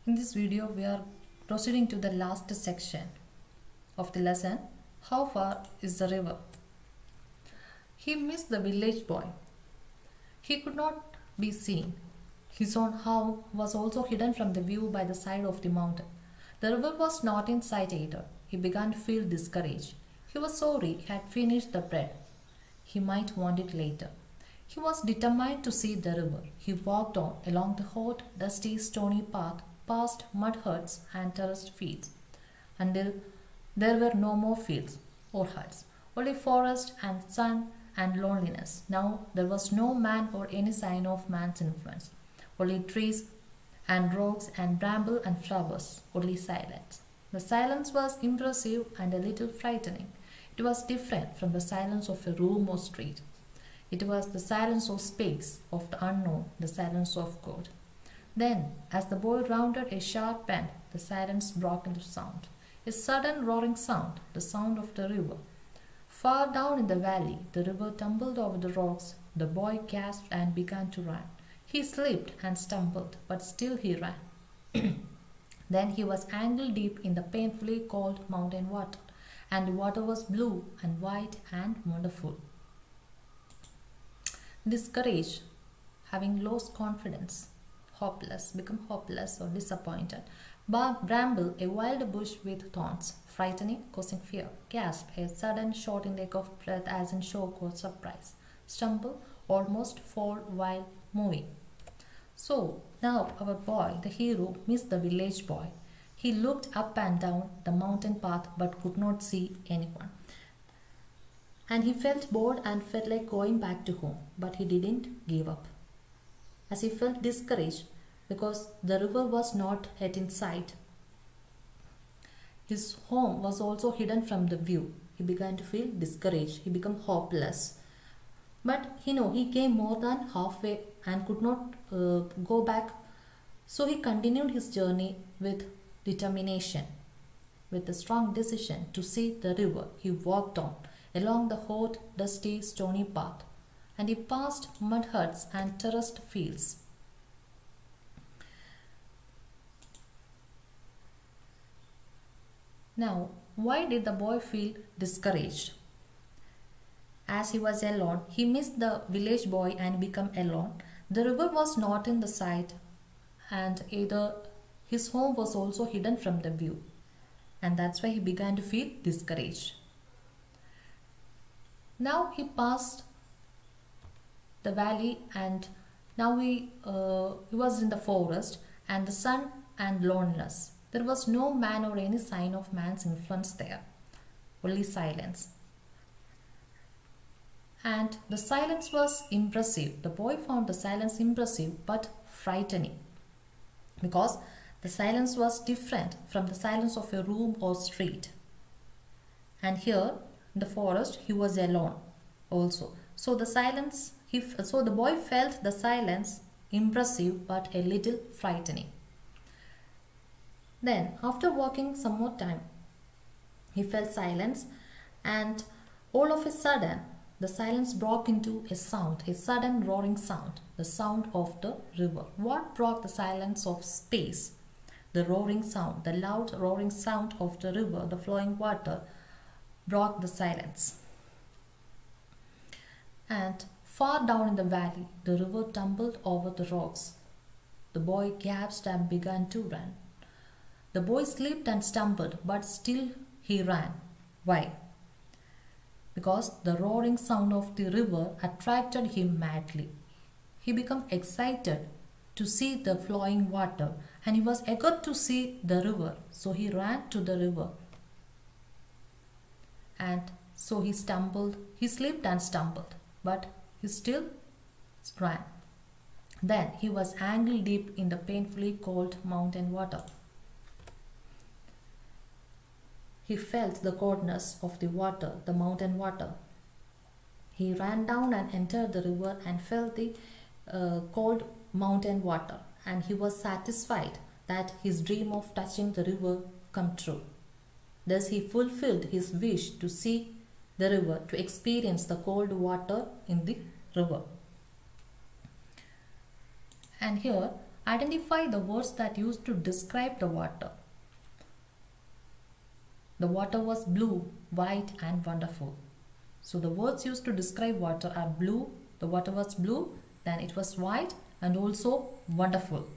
In this video, we are proceeding to the last section of the lesson. How far is the river? He missed the village boy. He could not be seen. His own house was also hidden from the view by the side of the mountain. The river was not in sight either. He began to feel discouraged. He was sorry he had finished the bread. He might want it later. He was determined to see the river. He walked on along the hot, dusty, stony path, past mud huts and terraced fields, until there were no more fields or huts, only forest and sun and loneliness. Now there was no man or any sign of man's influence, only trees and rocks and bramble and flowers, only silence. The silence was impressive and a little frightening. It was different from the silence of a room or street. It was the silence of space, of the unknown, the silence of God. Then, as the boy rounded a sharp bend, the silence broke into sound. A sudden roaring sound, the sound of the river. Far down in the valley, the river tumbled over the rocks. The boy gasped and began to run. He slipped and stumbled, but still he ran. Then he was ankle deep in the painfully cold mountain water, and the water was blue and white and wonderful. Discouraged, having lost confidence, hopeless, become hopeless or disappointed. Bramble, a wild bush with thorns, frightening, causing fear. Gasp, a sudden short intake of breath as in shock or surprise. Stumble, almost fall while moving. So now our boy, the hero, missed the village boy. He looked up and down the mountain path but could not see anyone. And he felt bored and felt like going back to home, but he didn't give up. As he felt discouraged because the river was not yet in sight, his home was also hidden from the view. He began to feel discouraged. He became hopeless. But he came more than halfway and could not go back. So he continued his journey with determination, with a strong decision to see the river. He walked on along the hot, dusty, stony path, and he passed mud huts and terraced fields. Now, why did the boy feel discouraged? As he was alone, he missed the village boy and became alone. The river was not in the sight, and either his home was also hidden from the view, and that's why he began to feel discouraged. Now he passed the valley, and now he was in the forest, and the sun and loneliness. There was no man or any sign of man's influence there, only silence. And the silence was impressive. The boy found the silence impressive but frightening, because the silence was different from the silence of a room or street. And here in the forest he was alone also. So the silence, so the boy felt the silence impressive but a little frightening. Then after walking some more time, he felt silence, and all of a sudden the silence broke into a sound, a sudden roaring sound, the sound of the river. What broke the silence of space? The roaring sound, the loud roaring sound of the river, the flowing water, broke the silence. And far down in the valley, the river tumbled over the rocks. The boy gasped and began to run. The boy slipped and stumbled, but still he ran. Why? Because the roaring sound of the river attracted him madly. He became excited to see the flowing water, and he was eager to see the river. So he ran to the river. And so he slipped and stumbled, but he still ran. Then he was ankle deep in the painfully cold mountain water. He felt the coldness of the water, the mountain water. He ran down and entered the river and felt the cold mountain water, and he was satisfied that his dream of touching the river come true. Thus he fulfilled his wish to see the river, to experience the cold water in the river. And here Identify the words that used to describe the water. The water was blue, white and wonderful. So the words used to describe water are blue, the water was blue, then it was white and also wonderful.